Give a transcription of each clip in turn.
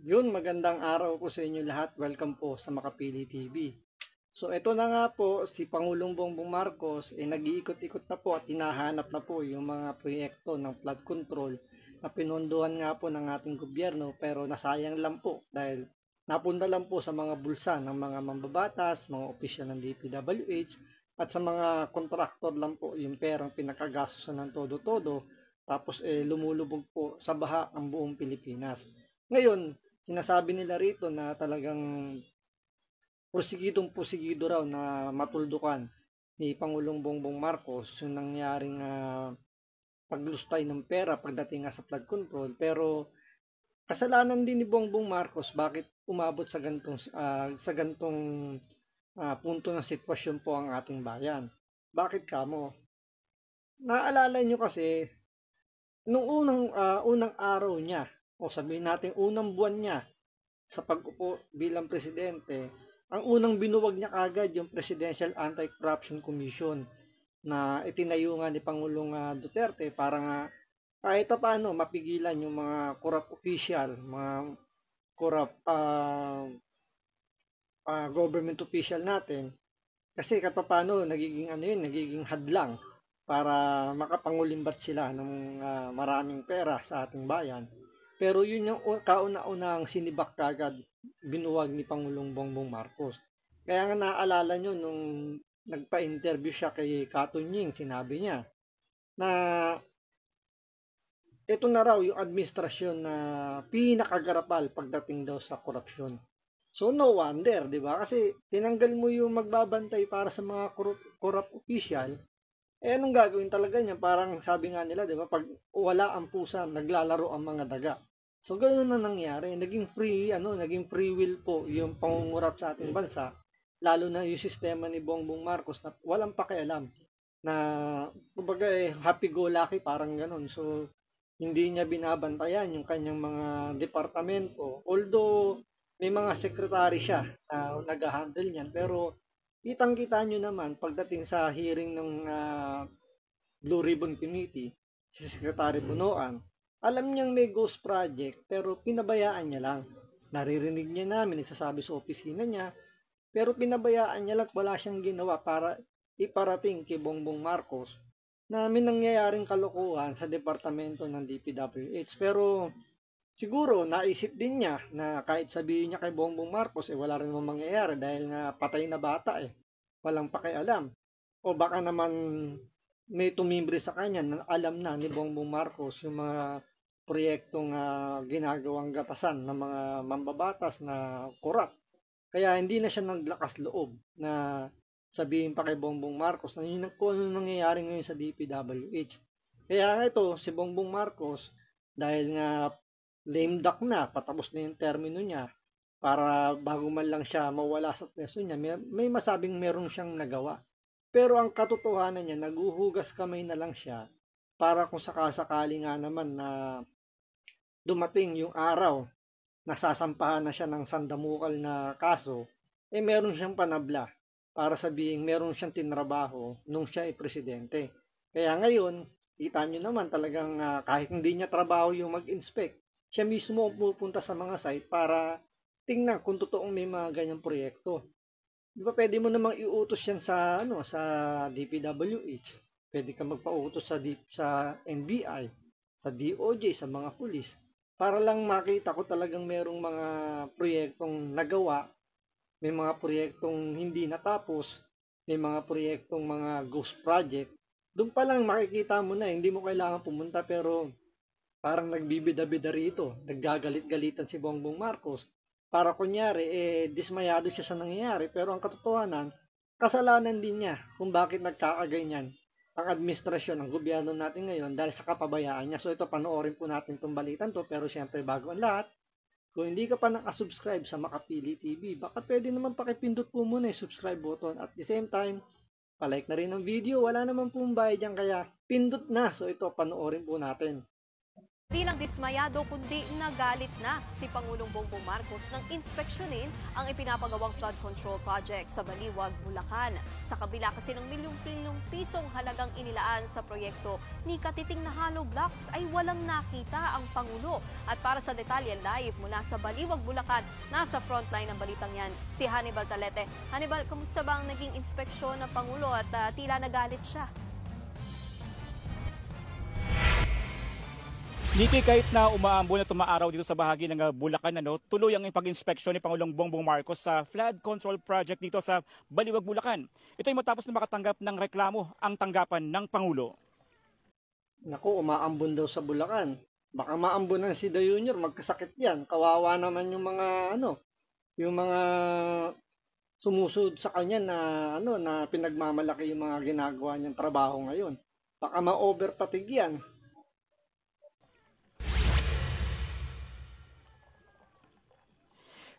Yun, magandang araw po sa inyo lahat. Welcome po sa Makapili TV. So ito na nga po, si Pangulong Bongbong Marcos nag-iikot-ikot na po at hinahanap na po yung mga proyekto ng flood control na pinondohan nga po ng ating gobyerno pero nasayang lang po dahil napunta lang po sa mga bulsa ng mga mambabatas, mga opisyal ng DPWH at sa mga kontraktor lang po yung perang pinakagastosan ng todo-todo tapos lumulubog po sa baha ang buong Pilipinas. Ngayon, sinasabi nila rito na talagang porsigidong-porsigido raw na matuldukan ni Pangulong Bongbong Marcos yung nangyaring paglustay ng pera pagdating nga sa flood control. Pero kasalanan din ni Bongbong Marcos bakit umabot sa gantong punto ng sitwasyon po ang ating bayan. Bakit kamo? Naalala nyo kasi nung unang araw niya o sabihin natin unang buwan niya sa pag-upo bilang presidente, ang unang binuwag niya kagad yung Presidential Anti-Corruption Commission na itinayo nga ni Pangulong Duterte para nga kahit paano mapigilan yung mga corrupt official, mga corrupt government official natin kasi kahit paano nagiging ano yun, nagiging hadlang para makapangulimbat sila ng maraming pera sa ating bayan. Pero yun yung kauna-unang sinibak kagad binuwag ni Pangulong Bongbong Marcos. Kaya nga naaalala nyo nung nagpa-interview siya kay Katunying, sinabi niya na ito na raw yung administrasyon na pinakagarapal pagdating daw sa korupsyon. So no wonder, 'di ba? Kasi tinanggal mo yung magbabantay para sa mga corrupt official, anong gagawin talaga niya? Parang sabi nga nila, 'di ba? Pag wala ang pusa, naglalaro ang mga daga. So ganoon na nangyari. Naging free will po yung pangungurap sa ating bansa, lalo na yung sistema ni Bongbong Marcos na walang pakialam na kumbaga happy go lucky parang ganun. So hindi niya binabantayan yung kanyang mga departamento. Although may mga secretary siya na nag-handle niyan, pero kitang-kita nyo naman pagdating sa hearing ng Blue Ribbon Committee, si Secretary Bunoan, alam niyang may ghost project pero pinabayaan niya lang. Naririnig niya namin, nagsasabi sa opisina niya, pero pinabayaan niya lang at wala siyang ginawa para iparating kay Bongbong Marcos na may nangyayaring kalokohan sa departamento ng DPWH. Pero siguro naisip din niya na kahit sabihin niya kay Bongbong Marcos wala rin namang mangyayari dahil nga patay na bata walang pakialam. O baka naman may tumimbre sa kanya na alam na ni Bongbong Marcos yung mga proyektong ginagawang gatasan ng mga mambabatas na korap. Kaya hindi na siya naglakas loob na sabihin pa kay Bongbong Marcos na yun kung ano nangyayari ngayon sa DPWH. Kaya nga ito, si Bongbong Marcos, dahil nga lame duck na, patapos na yung termino niya, para bago man lang siya mawala sa pwesto niya, may masabing meron siyang nagawa. Pero ang katotohanan niya, naguhugas kamay na lang siya para kung sakasakali nga naman na dumating yung araw nasasampahan na siya ng sandamukal na kaso, meron siyang panabla para sabihin meron siyang tinrabaho nung siya ay presidente. Kaya ngayon, kita nyo naman talagang kahit hindi niya trabaho yung mag-inspect, siya mismo ang pupunta sa mga site para tingnan kung totoong may mga ganyang proyekto. Di ba pwede mo namang iutos yan sa DPWH. Pwede ka magpautos sa NBI, sa DOJ, sa mga pulis para lang makita ko talagang merong mga proyektong nagawa, may mga proyektong hindi natapos, may mga proyektong mga ghost project. Doon pa lang makikita mo na, hindi mo kailangan pumunta pero parang nagbibida-bida rito, naggagalit-galitan si Bongbong Marcos para kunyari dismayado siya sa nangyayari pero ang katotohanan kasalanan din niya kung bakit nagkakaganyan ang administrasyon ng gobyerno natin ngayon dahil sa kapabayaan niya. So ito panoorin po natin itong balitan to pero syempre bago ang lahat, kung hindi ka pa nakasubscribe sa Makapili TV, baka pwede naman pakipindot po muna yung subscribe button at the same time, palike na rin ang video. Wala naman pong bayad yan kaya pindot na. So ito panoorin po natin. Di lang dismayado kundi nagalit na si Pangulong Bongbong Marcos nang inspeksyonin ang ipinapagawang flood control project sa Baliwag, Bulacan. Sa kabila kasi ng milyong-milyong pisong halagang inilaan sa proyekto ni katiting na hollow blocks ay walang nakita ang Pangulo. At para sa detalye live mula sa Baliwag, Bulacan, nasa frontline ng balitang yan si Hannibal Talete. Hannibal, kamusta ba ang naging inspeksyon ng Pangulo at tila nagalit siya? Niki, kahit na umaambon at umaaraw dito sa bahagi ng Bulacan, tuloy ang pag-inspeksyon ni Pangulong Bongbong Marcos sa flood control project dito sa Baliwag, Bulacan. Ito ay matapos na makatanggap ng reklamo ang tanggapan ng Pangulo. Naku, umaambon daw sa Bulacan. Baka maambon ng si De Junior, magkasakit yan. Kawawa naman yung mga yung mga sumusud sa kanya na pinagmamalaki yung mga ginagawa niyang trabaho ngayon. Baka ma-overfatigue yan.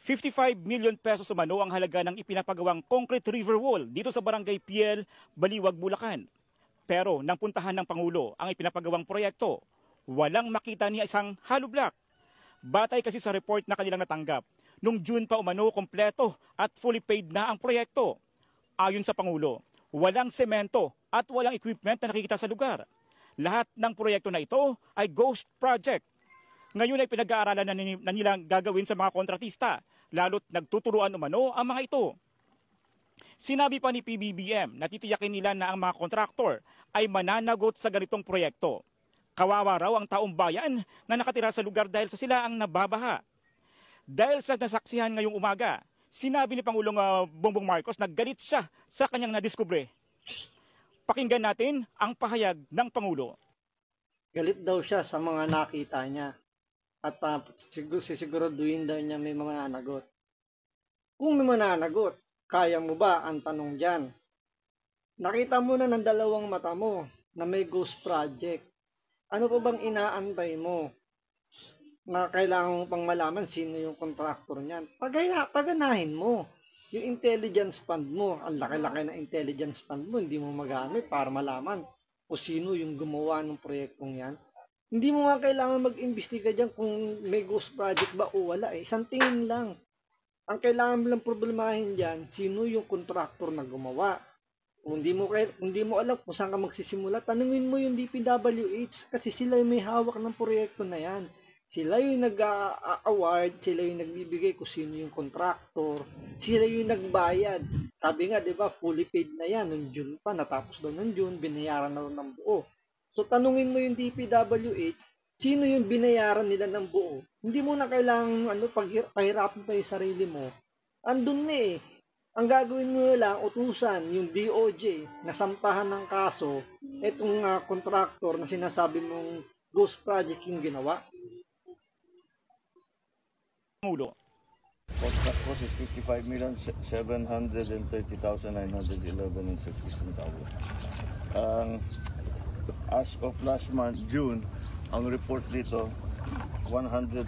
₱55 million umano ang halaga ng ipinapagawang concrete river wall dito sa Barangay Piel, Baliwag, Bulacan. Pero nang puntahan ng Pangulo ang ipinapagawang proyekto, walang makita niya isang hollow block. Batay kasi sa report na kanilang natanggap, nung June pa umano kompleto at fully paid na ang proyekto. Ayon sa Pangulo, walang semento at walang equipment na nakikita sa lugar. Lahat ng proyekto na ito ay ghost project. Ngayon ay pinag-aaralan na nilang gagawin sa mga kontratista, lalo't nagtuturuan umano ang mga ito. Sinabi pa ni PBBM na titiyakin nila na ang mga kontraktor ay mananagot sa ganitong proyekto. Kawawa raw ang taong bayan na nakatira sa lugar dahil sa sila ang nababaha. Dahil sa nasaksihan ngayong umaga, sinabi ni Pangulong Bongbong Marcos na galit siya sa kanyang nadiskubre. Pakinggan natin ang pahayag ng Pangulo. Galit daw siya sa mga nakita niya. At sisiguraduhin daw niya may mananagot. Kung may mananagot, kaya mo ba ang tanong dyan? Nakita mo na ng dalawang mata mo na may ghost project. Ano pa bang inaantay mo? Na kailangan mo pang malaman sino yung contractor niyan. Paganahin mo. Yung intelligence fund mo, ang laki-laki na intelligence fund mo, hindi mo magamit para malaman kung sino yung gumawa ng proyektong yan. Hindi mo nga kailangan mag-imbestiga dyan kung may ghost project ba o wala. Isang tingin lang. Ang kailangan mo lang problemahin dyan, sino yung contractor na gumawa. Kung hindi mo alam kung saan ka magsisimula, tanungin mo yung DPWH kasi sila yung may hawak ng proyekto na yan. Sila yung nag-award, sila yung nagbibigay kung sino yung contractor, sila yung nagbayad. Sabi nga, di ba, fully paid na yan. Noong June pa, natapos doon ng June, binayaran na ng buo. So, tanungin mo yung DPWH, sino yung binayaran nila ng buo? Hindi mo na kailangan pahirapan pa yung sarili mo. Andun na eh. Ang gagawin mo lang, utusan yung DOJ na sampahan ng kaso, etong contractor na sinasabi mong ghost project yung ginawa. Pangulo. Cost is 55,730,911 as of last month, June, ang report dito 100%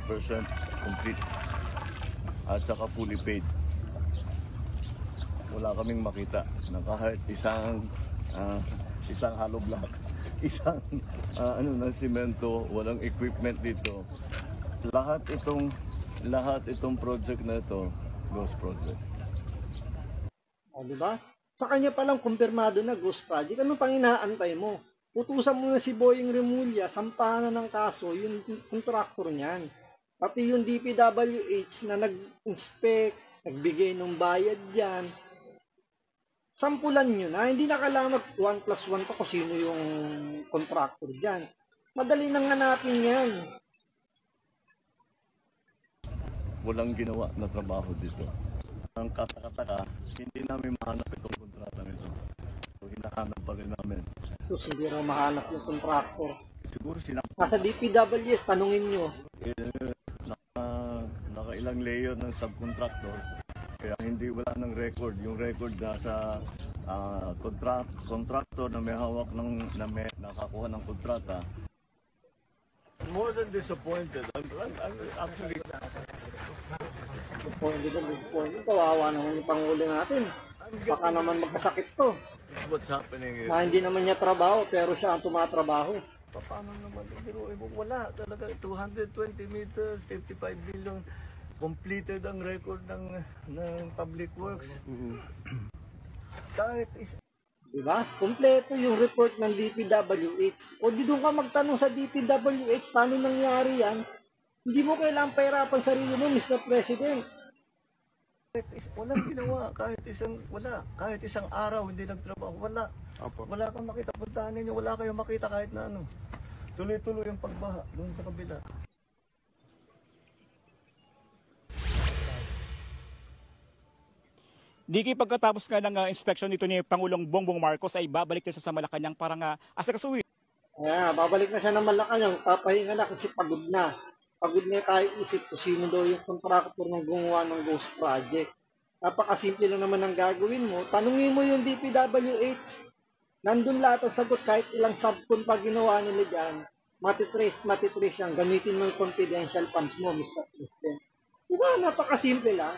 complete at saka fully paid. Wala kaming makita na kahit isang hollow block, isang semento, walang equipment dito. Lahat itong project na ito, ghost project. O, di ba? Sa kanya palang kumpirmado na ghost project. Ano pang inaantay mo? Utusan mo na si Boying Remulla, sampahan na ng kaso yung contractor niyan. Pati yung DPWH na nag-inspect, nagbigay ng bayad dyan. Sampulan nyo na. Hindi na kailangan mag 1+1 pa kung sino yung contractor dyan. Madali nang hanapin yan. Walang ginawa na trabaho dito. Ang kasakataka, hindi namin mahanap itong kontrata nito. So, hinahanap pa rin namin. So, hindi raw mahanap yung contractor. Siguro Nasa DPWS, tanungin nyo. Nakailang layer ng subcontractor. Kaya hindi wala ng record. Yung record nasa contractor na may hawak na may nakakuha ng kontrata. More than disappointed. I'm actually Disappointed. Kawawa naman yung Pangulo natin. Baka naman magkasakit to. This is what's happening here. Na hindi naman niya trabaho, pero siya ang tumatrabaho. Paano naman biruin mo, wala talaga. 220 meters, 55 billion. Completed ang record ng Public Works. Kahit Diba? Kompleto yung report ng DPWH. O di doon ka magtanong sa DPWH, paano nangyari yan? Hindi mo kailangang pahirapan sarili mo, Mr. President. walang ginawa, kahit isang araw hindi nagtrabaho, wala. Wala kang makita, puntahan ninyo, wala kayong makita kahit na ano. Tuloy-tuloy yung pagbaha doon sa kabila. Diki, pagkatapos nga ng inspection nito ni Pangulong Bongbong Marcos ay babalik na siya sa Malacanang para nga asakasuhin. Babalik na siya ng Malacanang, papahinga na kasi pagod na. Pagod na tayo isip kung sino daw yung kontraktor ng gumawa ng Ghost Project. Napakasimple lang naman ang gagawin mo. Tanungin mo yung DPWH. Nandun lahat ang sagot, kahit ilang subcon pa ginawa nila dyan. Matitrace yan. Gamitin mo yung confidential funds mo, Mr. President. Diba, napakasimple lang.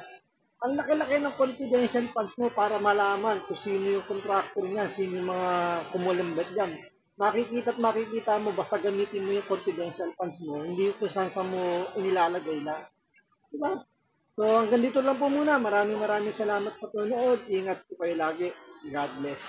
Ang laki-laki ng confidential funds mo para malaman kung sino yung contractor niya, sino yung mga kumulimbat dyan. Makikita mo, basta gamitin mo yung confidential funds mo, hindi kung saan mo inilalagay na. Diba? So, hanggang dito lang po muna. Maraming salamat sa panonood. Ingat po kayo lagi. God bless.